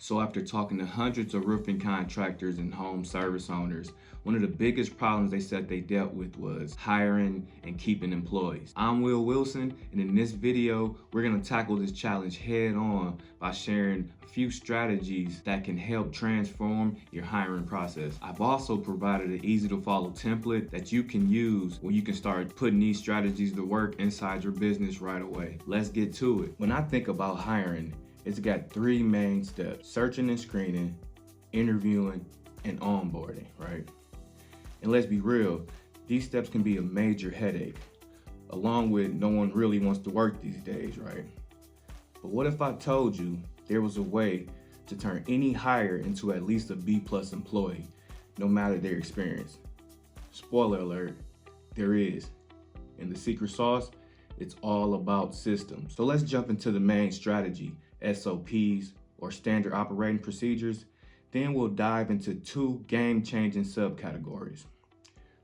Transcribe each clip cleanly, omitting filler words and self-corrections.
So after talking to hundreds of roofing contractors and home service owners, one of the biggest problems they said they dealt with was hiring and keeping employees. I'm Will Wilson, and in this video, we're gonna tackle this challenge head on by sharing a few strategies that can help transform your hiring process. I've also provided an easy to follow template that you can use where you can start putting these strategies to work inside your business right away. Let's get to it. When I think about hiring, it's got three main steps: searching and screening, interviewing, and onboarding, right? And let's be real, these steps can be a major headache, along with no one really wants to work these days, right? But what if I told you there was a way to turn any hire into at least a B+ employee, no matter their experience? Spoiler alert, there is. And the secret sauce, it's all about systems. So let's jump into the main strategy: SOPs, or standard operating procedures. Then we'll dive into two game-changing subcategories.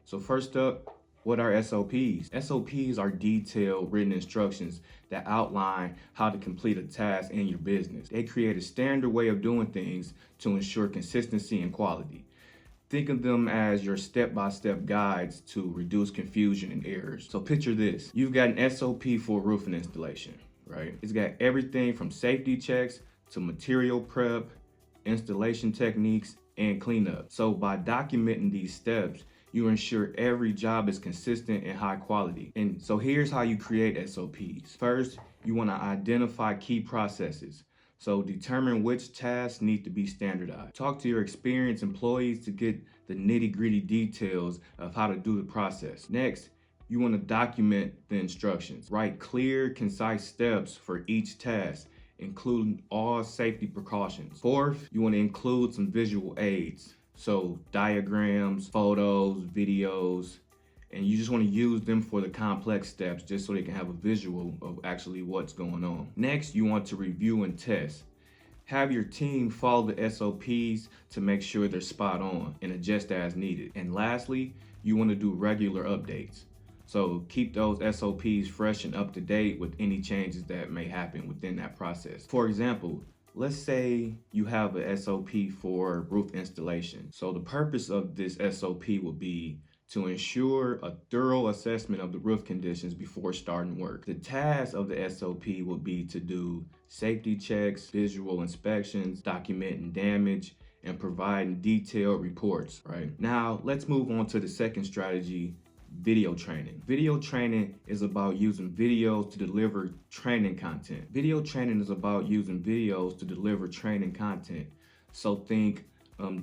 So first up, what are SOPs? SOPs are detailed written instructions that outline how to complete a task in your business. They create a standard way of doing things to ensure consistency and quality. Think of them as your step-by-step guides to reduce confusion and errors. So picture this: you've got an SOP for a roofing installation, right? It's got everything from safety checks to material prep, installation techniques, and cleanup. So by documenting these steps, you ensure every job is consistent and high quality. And so here's how you create SOPs. First, you want to identify key processes. So determine which tasks need to be standardized. Talk to your experienced employees to get the nitty-gritty details of how to do the process. Next, you want to document the instructions. Write clear, concise steps for each task, including all safety precautions. Fourth, you want to include some visual aids. So diagrams, photos, videos, and you just want to use them for the complex steps just so they can have a visual of actually what's going on. Next, you want to review and test. Have your team follow the SOPs to make sure they're spot on and adjust as needed. And lastly, you want to do regular updates. So keep those SOPs fresh and up to date with any changes that may happen within that process. For example, let's say you have a SOP for roof installation. So the purpose of this SOP would be to ensure a thorough assessment of the roof conditions before starting work. The task of the SOP will be to do safety checks, visual inspections, documenting damage, and providing detailed reports, right? Now, let's move on to the second strategy: video training. Video training is about using videos to deliver training content. Video training is about using videos to deliver training content. So think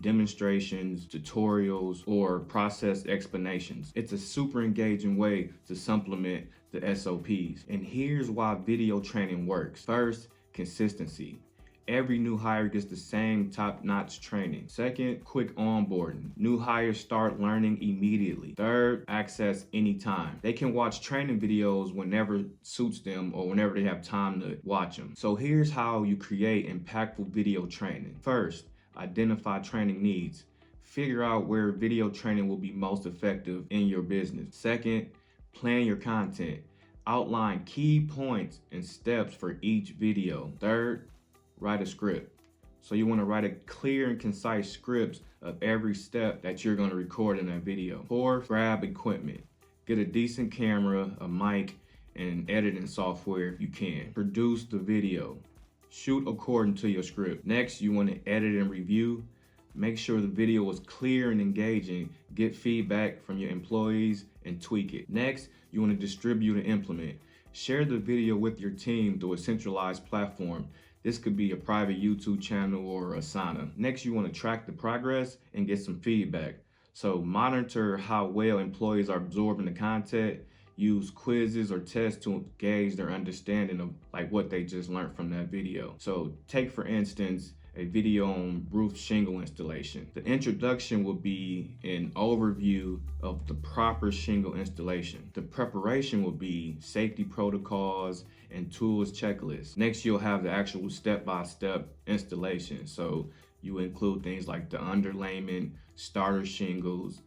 demonstrations, tutorials, or process explanations. It's a super engaging way to supplement the SOPs. And here's why video training works. First, consistency. Every new hire gets the same top-notch training. Second, quick onboarding. New hires start learning immediately. Third, access anytime. They can watch training videos whenever suits them or whenever they have time to watch them. So here's how you create impactful video training. First, identify training needs. Figure out where video training will be most effective in your business. Second, plan your content. Outline key points and steps for each video. Third, write a script. So you want to write a clear and concise script of every step that you're going to record in that video. Fourth, grab equipment. Get a decent camera, a mic, and editing software if you can. Produce the video. Shoot according to your script. Next, you want to edit and review. Make sure the video is clear and engaging. Get feedback from your employees and tweak it. Next, you want to distribute and implement. Share the video with your team through a centralized platform. This could be a private YouTube channel or Asana. Next, you want to track the progress and get some feedback. So monitor how well employees are absorbing the content. Use quizzes or tests to gauge their understanding of what they just learned from that video. So take, for instance, a video on roof shingle installation. The introduction will be an overview of the proper shingle installation. The preparation will be safety protocols and tools checklists. Next, you'll have the actual step-by-step installation. So you include things like the underlayment, starter shingles,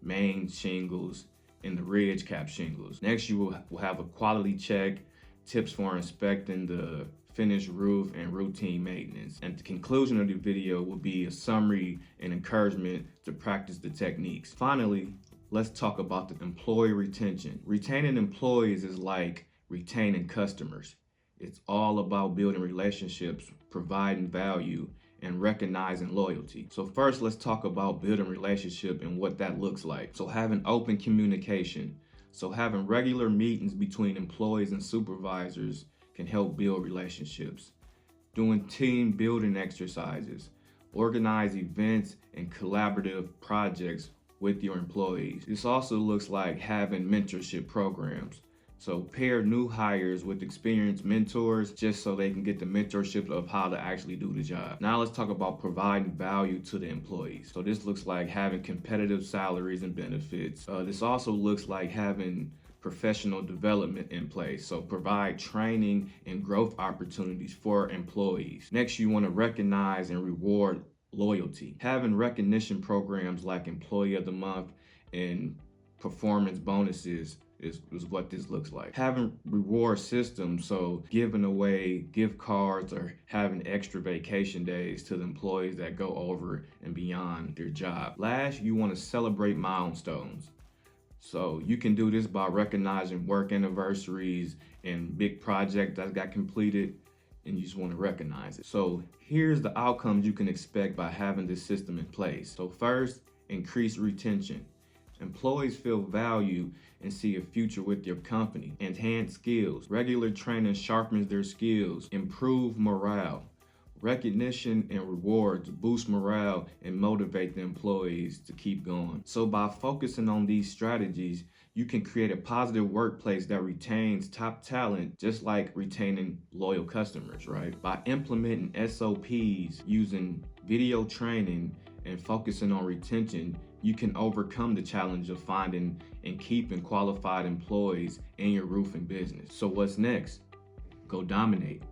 main shingles, and the ridge cap shingles. Next, you will have a quality check, tips for inspecting the finish roof and routine maintenance. And the conclusion of the video will be a summary and encouragement to practice the techniques. Finally, let's talk about the employee retention. Retaining employees is like retaining customers. It's all about building relationships, providing value, and recognizing loyalty. So first, let's talk about building relationship and what that looks like. So having open communication. So having regular meetings between employees and supervisors can help build relationships. Doing team building exercises. Organize events and collaborative projects with your employees. This also looks like having mentorship programs. So pair new hires with experienced mentors just so they can get the mentorship of how to actually do the job. Now let's talk about providing value to the employees. So this looks like having competitive salaries and benefits. This also looks like having professional development in place. So provide training and growth opportunities for employees. Next, you want to recognize and reward loyalty. Having recognition programs like Employee of the Month and performance bonuses is what this looks like. Having reward systems, so giving away gift cards or having extra vacation days to the employees that go over and beyond their job. Last, you want to celebrate milestones. So you can do this by recognizing work anniversaries and big projects that got completed, and you just want to recognize it. So here's the outcomes you can expect by having this system in place. So first, increase retention. Employees feel valued and see a future with your company. Enhance skills. Regular training sharpens their skills. Improve morale. Recognition and rewards boost morale and motivate the employees to keep going. So by focusing on these strategies, you can create a positive workplace that retains top talent, just like retaining loyal customers, right? By implementing SOPs, using video training, and focusing on retention, you can overcome the challenge of finding and keeping qualified employees in your roofing business. So what's next? Go dominate.